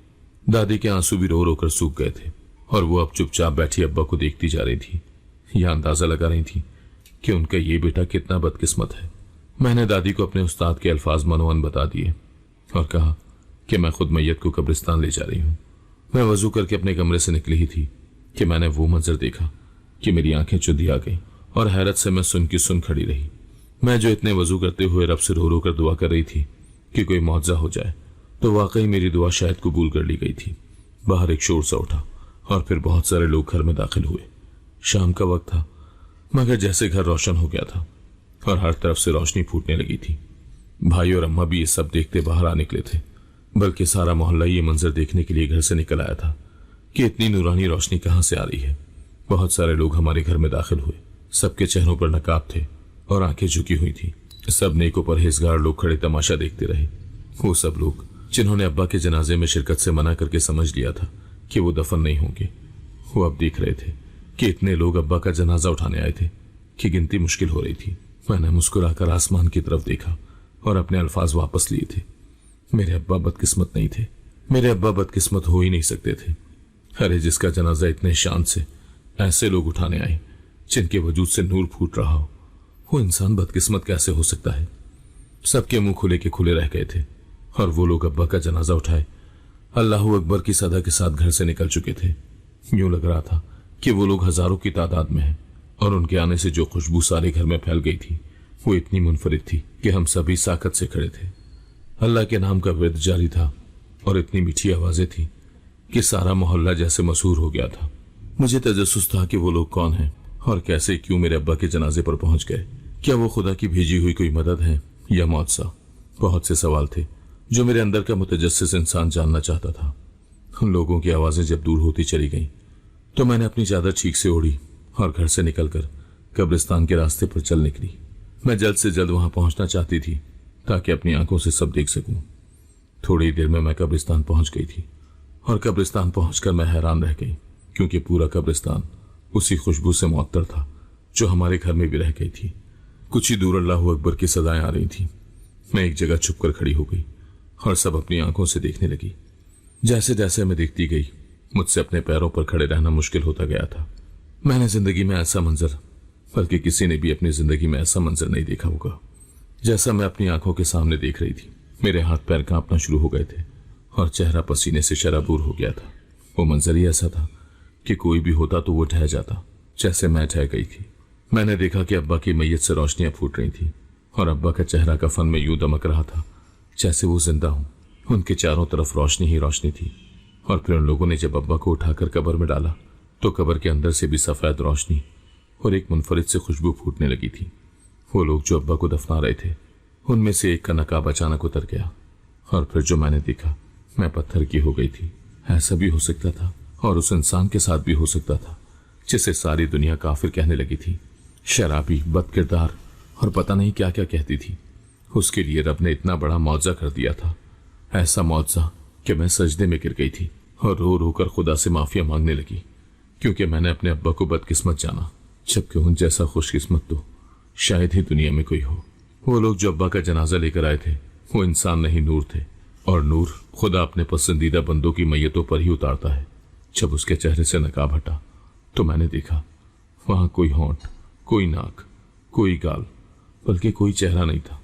दादी के आंसू भी रो रो कर सूख गए थे और वो अब चुपचाप बैठी अब्बा को देखती जा रही थी। यह अंदाजा लगा रही थी कि उनका ये बेटा कितना बदकिस्मत है। मैंने दादी को अपने उस्ताद के अल्फाज मनोअन बता दिए और कहा कि मैं खुद मैयत को कब्रिस्तान ले जा रही हूँ। मैं वजू करके अपने कमरे से निकली ही थी कि मैंने वो मंजर देखा कि मेरी आंखें चुंधी आ गई और हैरत से मैं सुन की सुन खड़ी रही। मैं जो इतने वजू करते हुए रब से रो रो कर दुआ कर रही थी कि कोई मुआवजा हो जाए, तो वाकई मेरी दुआ शायद कबूल कर ली गई थी। बाहर एक शोर सा उठा और फिर बहुत सारे लोग घर में दाखिल हुए। शाम का वक्त था मगर जैसे घर रोशन हो गया था और हर तरफ से रोशनी फूटने लगी थी। भाई और अम्मा भी ये सब देखते बाहर आ निकले थे, बल्कि सारा मोहल्ला ये मंजर देखने के लिए घर से निकल आया था कि इतनी नूरानी रोशनी कहां से आ रही है। बहुत सारे लोग हमारे घर में दाखिल हुए। सबके चेहरों पर नकाब थे और आंखें झुकी हुई थी। सब नेक और परहेजगार लोग खड़े तमाशा देखते रहे। वो सब लोग जिन्होंने अब्बा के जनाजे में शिरकत से मना करके समझ लिया था कि वो दफन नहीं होंगे, वो अब देख रहे थे कि इतने लोग अब्बा का जनाजा उठाने आए थे कि गिनती मुश्किल हो रही थी। मैंने मुस्कुराकर आसमान की तरफ देखा और अपने अल्फाज वापस लिए थे। मेरे अब्बा बदकिस्मत नहीं थे, मेरे अब्बा बदकिस्मत हो ही नहीं सकते थे। अरे जिसका जनाजा इतने शान से ऐसे लोग उठाने आए जिनके वजूद से नूर फूट रहा हो, वो इंसान बदकिस्मत कैसे हो सकता है। सबके मुंह खुले के खुले रह गए थे और वो लोग अब्बा का जनाजा उठाए अल्लाहू अकबर की सदा के साथ घर से निकल चुके थे। यूं लग रहा था कि वो लोग हजारों की तादाद में हैं और उनके आने से जो खुशबू सारे घर में फैल गई थी वो इतनी मुनफरिद थी कि हम सभी साकत से खड़े थे। अल्लाह के नाम का विर्द जारी था और इतनी मीठी आवाजें थी कि सारा मोहल्ला जैसे मशहूर हो गया था। मुझे तजस्सुस था कि वो लोग कौन हैं और कैसे क्यों मेरे अब्बा के जनाजे पर पहुंच गए। क्या वो खुदा की भेजी हुई कोई मदद है या मौत-सा? बहुत से सवाल थे जो मेरे अंदर का मुतजस्सिस इंसान जानना चाहता था। उन लोगों की आवाजें जब दूर होती चली गईं तो मैंने अपनी चादर ठीक से ओढ़ी और घर से निकलकर कब्रिस्तान के रास्ते पर चल निकली। मैं जल्द से जल्द वहां पहुंचना चाहती थी ताकि अपनी आंखों से सब देख सकूं। थोड़ी देर में मैं कब्रिस्तान पहुंच गई थी और कब्रिस्तान पहुंचकर मैं हैरान रह गई क्योंकि पूरा कब्रिस्तान उसी खुशबू से मुअत्तर था जो हमारे घर में भी रह गई थी। कुछ ही दूर अल्लाहू अकबर की सदाएं आ रही थी। मैं एक जगह छुप कर खड़ी हो गई और सब अपनी आंखों से देखने लगी। जैसे जैसे मैं देखती गई मुझसे अपने पैरों पर खड़े रहना मुश्किल होता गया था। मैंने जिंदगी में ऐसा मंजर, बल्कि किसी ने भी अपनी जिंदगी में ऐसा मंजर नहीं देखा होगा जैसा मैं अपनी आंखों के सामने देख रही थी। मेरे हाथ पैर कांपना शुरू हो गए थे और चेहरा पसीने से शराबूर हो गया था। वो मंजर ही ऐसा था कि कोई भी होता तो वो ठह जाता, जैसे मैं ठह गई थी। मैंने देखा कि अब्बा की मैयत से रोशनियां फूट रही थी और अब्बा का चेहरा कफन में यूं दमक रहा था जैसे वो जिंदा हूं। उनके चारों तरफ रोशनी ही रोशनी थी। और फिर उन लोगों ने जब अब्बा को उठाकर कब्र में डाला तो कब्र के अंदर से भी सफेद रोशनी और एक मुनफरिद से खुशबू फूटने लगी थी। वो लोग जो अब्बा को दफना रहे थे उनमें से एक का नकाब अचानक उतर गया और फिर जो मैंने देखा, मैं पत्थर की हो गई थी। ऐसा भी हो सकता था और उस इंसान के साथ भी हो सकता था जिसे सारी दुनिया काफिर कहने लगी थी, शराबी, बदकिरदार और पता नहीं क्या क्या कहती थी। उसके लिए रब ने इतना बड़ा मुआवजा कर दिया था, ऐसा मुआवजा कि मैं सजदे में गिर गई थी और रो रो कर खुदा से माफिया मांगने लगी क्योंकि मैंने अपने अब्बा को बदकिस्मत जाना, जबकि उन जैसा खुशकिस्मत तो शायद ही दुनिया में कोई हो। वो लोग जो अब्बा का जनाजा लेकर आए थे वो इंसान नहीं, नूर थे। और नूर खुदा अपने पसंदीदा बंदों की मैयतों पर ही उतारता है। जब उसके चेहरे से नकाब हटा तो मैंने देखा वहां कोई होंठ, कोई नाक, कोई गाल, बल्कि कोई चेहरा नहीं था।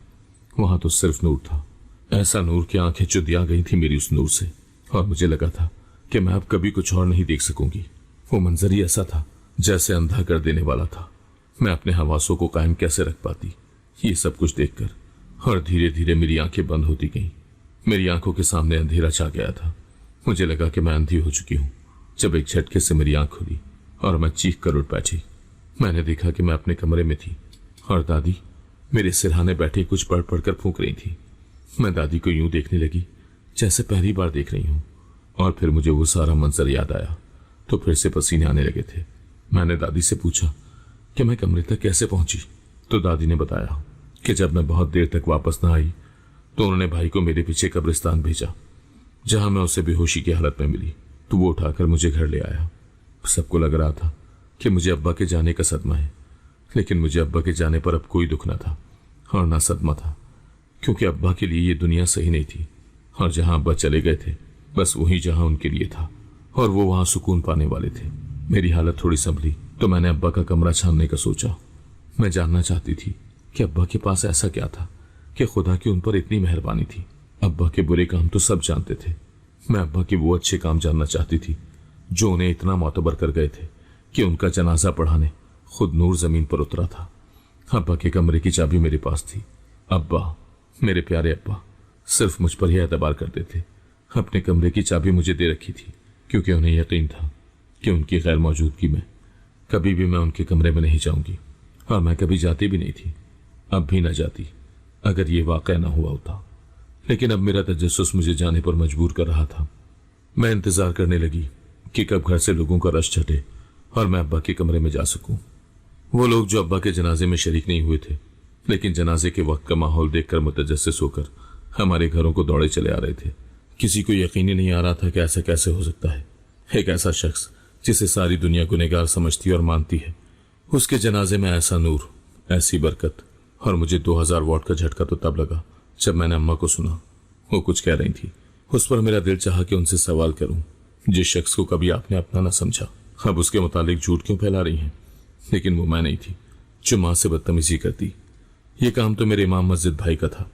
वहां तो सिर्फ नूर था। ऐसा नूर कि आंखें चुदिया गई थी मेरी उस नूर से और मुझे लगा था कि मैं अब कभी कुछ और नहीं देख सकूंगी। वो मंजर ही ऐसा था जैसे अंधा कर देने वाला था। मैं अपने हवासों को कायम कैसे रख पाती ये सब कुछ देखकर, और धीरे धीरे मेरी आंखें बंद होती गईं। मेरी आंखों के सामने अंधेरा छा गया था। मुझे लगा कि मैं अंधी हो चुकी हूं जब एक झटके से मेरी आंख खुली और मैं चीख कर उठ बैठी। मैंने देखा कि मैं अपने कमरे में थी और दादी मेरे सिरहाने बैठे कुछ पढ़ पढ़कर फूंक रही थी। मैं दादी को यूं देखने लगी जैसे पहली बार देख रही हूं और फिर मुझे वो सारा मंजर याद आया तो फिर से पसीने आने लगे थे। मैंने दादी से पूछा कि मैं कमरे तक कैसे पहुंची तो दादी ने बताया कि जब मैं बहुत देर तक वापस न आई तो उन्होंने भाई को मेरे पीछे कब्रिस्तान भेजा जहां मैं उसे बेहोशी की हालत में मिली तो वो उठाकर मुझे घर ले आया। सबको लग रहा था कि मुझे अब्बा के जाने का सदमा है, लेकिन मुझे अब्बा के जाने पर अब कोई दुख न था और ना सदमा था क्योंकि अब्बा के लिए ये दुनिया सही नहीं थी और जहां अब्बा चले गए थे बस वही जहां उनके लिए था और वो वहां सुकून पाने वाले थे। मेरी हालत थोड़ी संभली तो मैंने अब्बा का कमरा छानने का सोचा। मैं जानना चाहती थी कि अब्बा के पास ऐसा क्या था कि खुदा की उन पर इतनी मेहरबानी थी। अब्बा के बुरे काम तो सब जानते थे, मैं अब्बा के वो अच्छे काम जानना चाहती थी जो उन्हें इतना मोतबर कर गए थे कि उनका जनाजा पढ़ाने खुद नूर जमीन पर उतरा था। अब्बा के कमरे की चाबी मेरे पास थी। अब्बा, मेरे प्यारे अब्बा, सिर्फ मुझ पर ही एतबार करते थे। अपने कमरे की चाबी मुझे दे रखी थी क्योंकि उन्हें यकीन था कि उनकी गैर मौजूदगी में कभी भी मैं उनके कमरे में नहीं जाऊंगी और मैं कभी जाती भी नहीं थी, अब भी न जाती अगर ये वाकया न हुआ होता। लेकिन अब मेरा तजस्सुस मुझे जाने पर मजबूर कर रहा था। मैं इंतजार करने लगी कि कब घर से लोगों का रश छटे और मैं अब्बा के कमरे में जा सकूं। वो लोग जो अब्बा के जनाजे में शरीक नहीं हुए थे, लेकिन जनाजे के वक्त का माहौल देखकर मुतजस्सिस होकर हमारे घरों को दौड़े चले आ रहे थे। किसी को यकीन ही नहीं आ रहा था कि ऐसा कैसे हो सकता है। एक ऐसा शख्स जिसे सारी दुनिया गुनहगार समझती और मानती है, उसके जनाजे में ऐसा नूर, ऐसी बरकत। और मुझे 2000 वॉट का झटका तो तब लगा जब मैंने अम्मा को सुना वो कुछ कह रही थी। उस पर मेरा दिल चाहा कि उनसे सवाल करूं, जिस शख्स को कभी आपने अपना न समझा, अब उसके मुतालिक झूठ क्यों फैला रही हैं। लेकिन वो मैं नहीं थी जो माँ से बदतमीजी करती। ये काम तो मेरे इमाम मस्जिद भाई का था।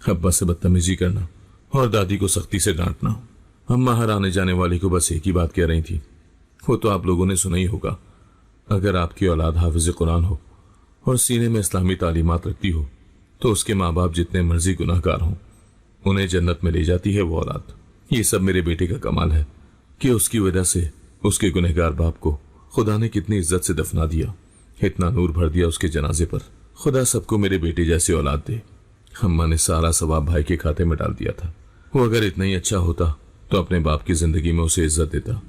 अब्बा से बदतमीजी करना और दादी को सख्ती से डांटना। अम्मा हर आने जाने वाले को बस एक ही बात कह रही थी, वो तो आप लोगों ने सुना ही होगा, अगर आपकी औलाद हाफिज कुरान हो और सीने में इस्लामी तालीमात रखती हो तो उसके माँ बाप जितने मर्जी गुनाहगार हों उन्हें जन्नत में ले जाती है वो औलाद। ये सब मेरे बेटे का कमाल है कि उसकी वजह से उसके गुनहगार बाप को खुदा ने कितनी इज्जत से दफना दिया, इतना नूर भर दिया उसके जनाजे पर। खुदा सबको मेरे बेटे जैसी औलाद दे। अम्मा ने सारा सवाब भाई के खाते में डाल दिया था। वो अगर इतना ही अच्छा होता तो अपने बाप की जिंदगी में उसे इज्जत देता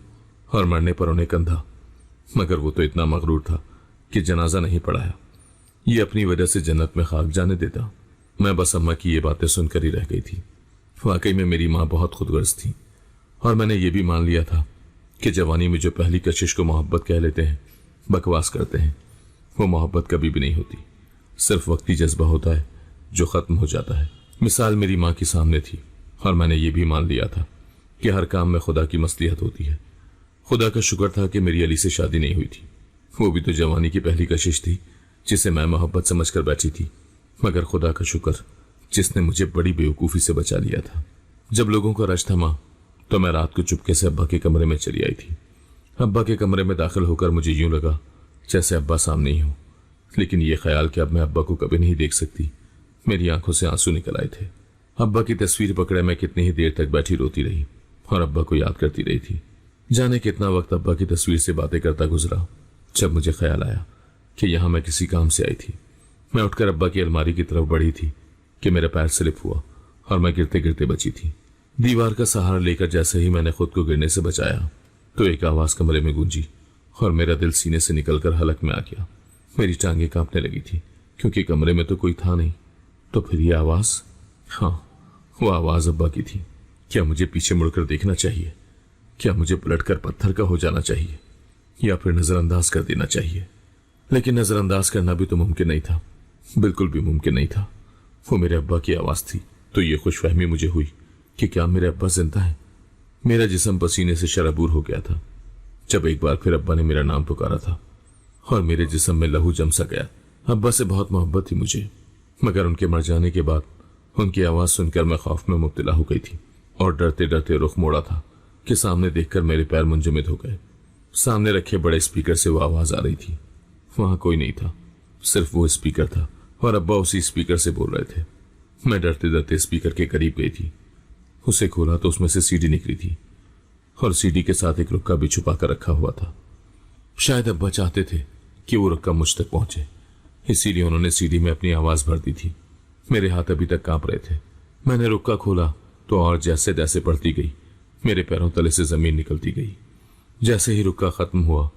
और मरने पर उन्हें कंधा, मगर वो तो इतना मगरूर था कि जनाजा नहीं पढ़ाया। ये अपनी वजह से जन्नत में खाक जाने देता। मैं बस अम्मा की ये बातें सुनकर ही रह गई थी। वाकई में मेरी माँ बहुत खुदगर्ज थी और मैंने ये भी मान लिया था कि जवानी में जो पहली कशिश को मोहब्बत कह लेते हैं, बकवास करते हैं, वो मोहब्बत कभी भी नहीं होती। सिर्फ वक्ती जज्बा होता है जो खत्म हो जाता है। मिसाल मेरी माँ के सामने थी और मैंने ये भी मान लिया था कि हर काम में खुदा की मसलिहत होती है। खुदा का शुक्र था कि मेरी अली से शादी नहीं हुई थी। वो भी तो जवानी की पहली कशिश थी जिसे मैं मोहब्बत समझकर बैठी थी, मगर खुदा का शुक्र जिसने मुझे बड़ी बेवकूफ़ी से बचा लिया था। जब लोगों का रश थमा तो मैं रात को चुपके से अब्बा के कमरे में चली आई थी। अब्बा के कमरे में दाखिल होकर मुझे यूं लगा जैसे अब्बा सामने ही हो, लेकिन यह ख्याल कि अब मैं अब्बा को कभी नहीं देख सकती, मेरी आंखों से आंसू निकल आए थे। अब्बा की तस्वीर पकड़े मैं कितनी ही देर तक बैठी रोती रही और अब्बा को याद करती रही थी। जाने कितना वक्त अब्बा की तस्वीर से बातें करता गुजरा जब मुझे ख्याल आया कि यहां मैं किसी काम से आई थी। मैं उठकर अब्बा की अलमारी की तरफ बढ़ी थी कि मेरा पैर स्लिप हुआ और मैं गिरते गिरते बची थी। दीवार का सहारा लेकर जैसे ही मैंने खुद को गिरने से बचाया तो एक आवाज कमरे में गूंजी और मेरा दिल सीने से निकलकर हलक में आ गया। मेरी टांगें कांपने लगी थी क्योंकि कमरे में तो कोई था नहीं। तो फिर ये आवाज, हाँ, वो आवाज अब्बा की थी। क्या मुझे पीछे मुड़कर देखना चाहिए? क्या मुझे पलटकर पत्थर का हो जाना चाहिए या फिर नजरअंदाज कर देना चाहिए? लेकिन नजरअंदाज करना भी तो मुमकिन नहीं था, बिल्कुल भी मुमकिन नहीं था। वो मेरे अब्बा की आवाज थी। तो ये खुशफहमी मुझे हुई कि क्या मेरे अब्बा जिंदा है। मेरा जिस्म पसीने से शराबूर हो गया था जब एक बार फिर अब्बा ने मेरा नाम पुकारा था और मेरे जिस्म में लहू जम सा गया। अब्बा से बहुत मोहब्बत थी मुझे, मगर उनके मर जाने के बाद उनकी आवाज सुनकर मैं खौफ में मुब्तला हो गई थी और डरते डरते रुख मोड़ा था कि सामने देखकर मेरे पैर मुंजमद हो गए। सामने रखे बड़े स्पीकर से वो आवाज आ रही थी। वहां कोई नहीं था, सिर्फ वो स्पीकर था और अब्बा उसी स्पीकर से बोल रहे थे। मैं डरते डरते स्पीकर के करीब गई थी। उसे खोला तो उसमें से सीडी निकली थी और सीडी के साथ एक रुक्का भी छुपा कर रखा हुआ था। शायद अब्बा चाहते थे कि वो रुक्का मुझ तक पहुंचे, इसीलिए उन्होंने सीडी में अपनी आवाज भर दी थी। मेरे हाथ अभी तक कांप रहे थे। मैंने रुक्का खोला तो और जैसे जैसे बढ़ती गई मेरे पैरों तले से जमीन निकलती गई। जैसे ही रुक्का खत्म हुआ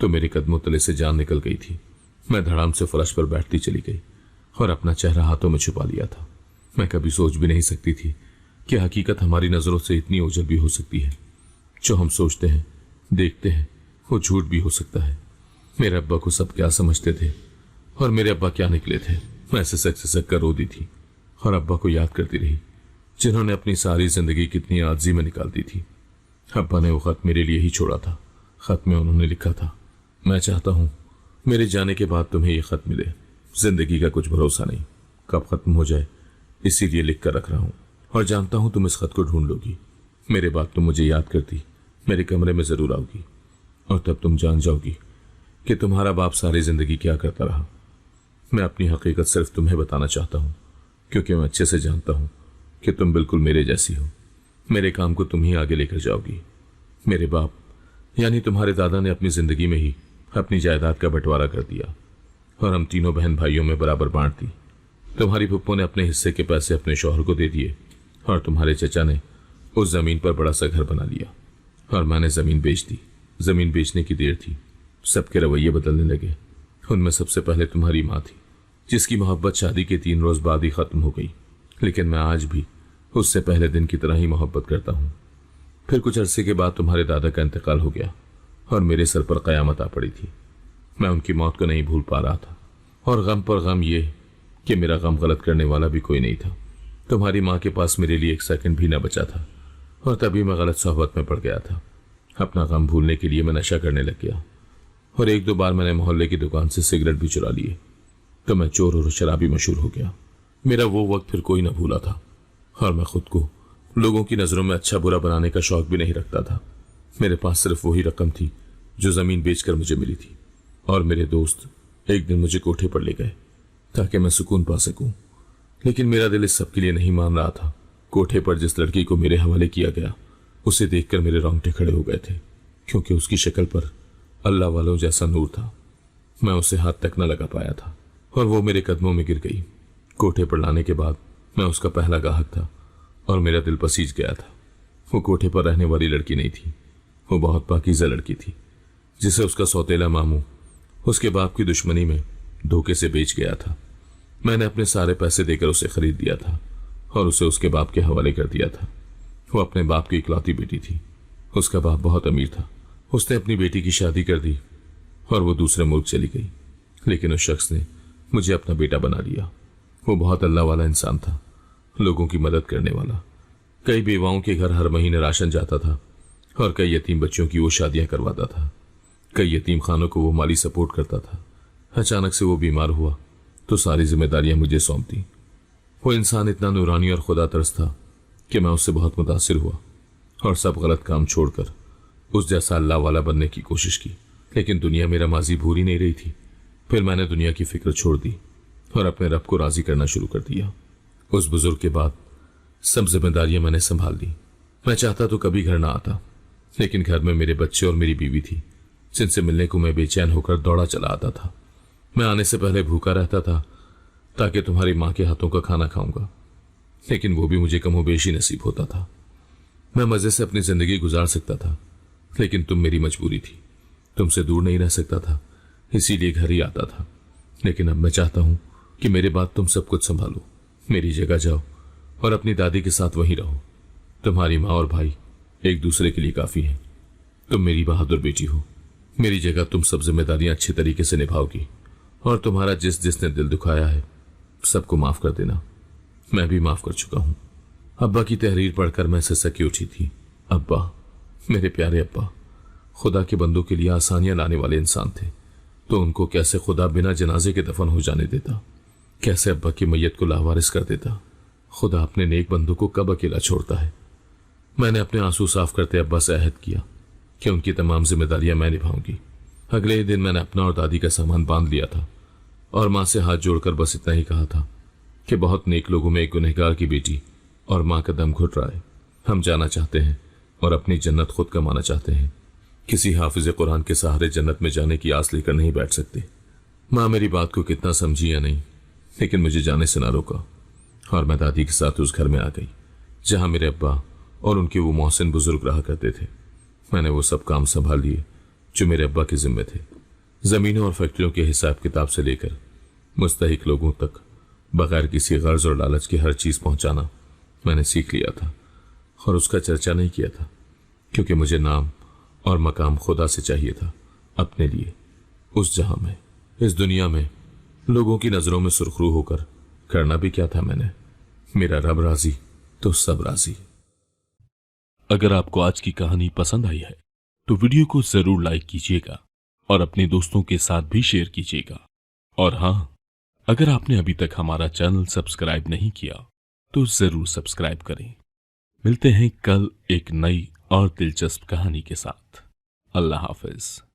तो मेरे कदमों तले से जान निकल गई थी। मैं धड़ाम से फर्श पर बैठती चली गई और अपना चेहरा हाथों में छुपा लिया था। मैं कभी सोच भी नहीं सकती थी कि हकीकत हमारी नजरों से इतनी ओझल भी हो सकती है। जो हम सोचते हैं, देखते हैं, वो झूठ भी हो सकता है। मेरे अब्बा को सब क्या समझते थे और मेरे अब्बा क्या निकले थे। मैं सिसक कर रो दी थी और अब्बा को याद करती रही जिन्होंने अपनी सारी जिंदगी कितनी आजिज़ी में निकाल दी थी। अब्बा ने वो खत मेरे लिए ही छोड़ा था। खत में उन्होंने लिखा था, मैं चाहता हूं मेरे जाने के बाद तुम्हें यह खत मिले। जिंदगी का कुछ भरोसा नहीं, कब खत्म हो जाए, इसीलिए लिख कर रख रहा हूं और जानता हूं तुम इस खत को ढूंढ लोगी। मेरे बाद तुम मुझे याद करती मेरे कमरे में जरूर आओगी और तब तुम जान जाओगी कि तुम्हारा बाप सारी जिंदगी क्या करता रहा। मैं अपनी हकीकत सिर्फ तुम्हें बताना चाहता हूं क्योंकि मैं अच्छे से जानता हूं कि तुम बिल्कुल मेरे जैसी हो। मेरे काम को तुम ही आगे लेकर जाओगी। मेरे बाप यानी तुम्हारे दादा ने अपनी जिंदगी में ही अपनी जायदाद का बंटवारा कर दिया और हम तीनों बहन भाइयों में बराबर बांट दी। तुम्हारी पुप्पो ने अपने हिस्से के पैसे अपने शौहर को दे दिए और तुम्हारे चचा ने उस जमीन पर बड़ा सा घर बना लिया और मैंने जमीन बेच दी। जमीन बेचने की देर थी, सबके रवैये बदलने लगे। उनमें सबसे पहले तुम्हारी माँ थी, जिसकी मोहब्बत शादी के 3 रोज बाद ही खत्म हो गई, लेकिन मैं आज भी उससे पहले दिन की तरह ही मोहब्बत करता हूँ। फिर कुछ अरसे के बाद तुम्हारे दादा का इंतकाल हो गया और मेरे सर पर कयामत आ पड़ी थी। मैं उनकी मौत को नहीं भूल पा रहा था, और गम पर गम ये कि मेरा गम गलत करने वाला भी कोई नहीं था। तुम्हारी माँ के पास मेरे लिए 1 सेकंड भी न बचा था, और तभी मैं गलत सोहबत में पड़ गया था। अपना गम भूलने के लिए मैं नशा करने लग गया, और 1-2 बार मैंने मोहल्ले की दुकान से सिगरेट भी चुरा लिए, तो मैं चोर और शराबी मशहूर हो गया। मेरा वो वक्त फिर कोई न भूला था, और मैं खुद को लोगों की नजरों में अच्छा बुरा बनाने का शौक भी नहीं रखता था। मेरे पास सिर्फ वही रकम थी जो जमीन बेचकर मुझे मिली थी, और मेरे दोस्त एक दिन मुझे कोठे पर ले गए ताकि मैं सुकून पा सकूं। लेकिन मेरा दिल इस सब के लिए नहीं मान रहा था। कोठे पर जिस लड़की को मेरे हवाले किया गया, उसे देखकर मेरे रोंगटे खड़े हो गए थे, क्योंकि उसकी शक्ल पर अल्लाह वालों जैसा नूर था। मैं उसे हाथ तक न लगा पाया था, और वो मेरे कदमों में गिर गई। कोठे पर लाने के बाद मैं उसका पहला गाहक था, और मेरा दिल पसीज गया था। वो कोठे पर रहने वाली लड़की नहीं थी, वो बहुत पाकीज़ा लड़की थी, जिसे उसका सौतेला मामू उसके बाप की दुश्मनी में धोखे से बेच गया था। मैंने अपने सारे पैसे देकर उसे खरीद दिया था और उसे उसके बाप के हवाले कर दिया था। वो अपने बाप की इकलौती बेटी थी। उसका बाप बहुत अमीर था। उसने अपनी बेटी की शादी कर दी और वो दूसरे मुल्क चली गई, लेकिन उस शख्स ने मुझे अपना बेटा बना लिया। वो बहुत अल्लाह वाला इंसान था, लोगों की मदद करने वाला। कई बेवाओं के घर हर महीने राशन जाता था, और कई यतीम बच्चों की वो शादियां करवाता था। कई यतीम खानों को वो माली सपोर्ट करता था। अचानक से वो बीमार हुआ तो सारी जिम्मेदारियां मुझे सौंप दी। वो इंसान इतना नूरानी और खुदा तरस था कि मैं उससे बहुत मुतासिर हुआ, और सब गलत काम छोड़कर उस जैसा अल्लाह वाला बनने की कोशिश की। लेकिन दुनिया मेरा माजी भूल ही नहीं रही थी। फिर मैंने दुनिया की फिक्र छोड़ दी और अपने रब को राजी करना शुरू कर दिया। उस बुजुर्ग के बाद सब जिम्मेदारियां मैंने संभाल ली। मैं चाहता तो कभी घर ना आता, लेकिन घर में मेरे बच्चे और मेरी बीवी थी, जिनसे मिलने को मैं बेचैन होकर दौड़ा चला आता था। मैं आने से पहले भूखा रहता था ताकि तुम्हारी माँ के हाथों का खाना खाऊंगा, लेकिन वो भी मुझे कमोबेश ही नसीब होता था। मैं मजे से अपनी जिंदगी गुजार सकता था, लेकिन तुम मेरी मजबूरी थी। तुमसे दूर नहीं रह सकता था, इसीलिए घर ही आता था। लेकिन अब मैं चाहता हूं कि मेरे बाद तुम सब कुछ संभालो, मेरी जगह जाओ और अपनी दादी के साथ वहीं रहो। तुम्हारी माँ और भाई एक दूसरे के लिए काफी हैं। तुम मेरी बहादुर बेटी हो। मेरी जगह तुम सब जिम्मेदारियां अच्छे तरीके से निभाओगी, और तुम्हारा जिसने दिल दुखाया है सबको माफ कर देना। मैं भी माफ कर चुका हूं। अब्बा की तहरीर पढ़कर मैं सिसक उठी थी। अब्बा, मेरे प्यारे अब्बा, खुदा के बंदों के लिए आसानियां लाने वाले इंसान थे, तो उनको कैसे खुदा बिना जनाजे के दफन हो जाने देता? कैसे अब्बा की मैयत को लावारिस कर देता? खुदा अपने नेक बंदों को कब अकेला छोड़ता है? मैंने अपने आंसू साफ करते अब्बा से अहद किया कि उनकी तमाम जिम्मेदारियां मैं निभाऊंगी। अगले ही दिन मैंने अपना और दादी का सामान बांध लिया था और माँ से हाथ जोड़कर बस इतना ही कहा था कि बहुत नेक लोगों में एक गुनहगार की बेटी और माँ का दम घुट रहा है। हम जाना चाहते हैं और अपनी जन्नत खुद कमाना चाहते हैं। किसी हाफिज कुरान के सहारे जन्नत में जाने की आस लेकर नहीं बैठ सकते। माँ मेरी बात को कितना समझी या नहीं, लेकिन मुझे जाने से ना रोका, और मैं दादी के साथ उस घर में आ गई जहां मेरे अब्बा और उनके वो मोहसिन बुजुर्ग रहा करते थे। मैंने वो सब काम संभाल लिए जो मेरे अब्बा के जिम्मे थे। जमीनों और फैक्ट्रियों के हिसाब किताब से लेकर मुस्तहिक लोगों तक बगैर किसी गर्ज और लालच के हर चीज पहुंचाना मैंने सीख लिया था, और उसका चर्चा नहीं किया था, क्योंकि मुझे नाम और मकाम खुदा से चाहिए था अपने लिए। उस जहां में, इस दुनिया में लोगों की नजरों में सुरखरू होकर करना भी क्या था मैंने? मेरा रब राजी तो सब राजी। अगर आपको आज की कहानी पसंद आई है तो वीडियो को जरूर लाइक कीजिएगा और अपने दोस्तों के साथ भी शेयर कीजिएगा। और हाँ, अगर आपने अभी तक हमारा चैनल सब्सक्राइब नहीं किया तो जरूर सब्सक्राइब करें। मिलते हैं कल एक नई और दिलचस्प कहानी के साथ। अल्लाह हाफिज।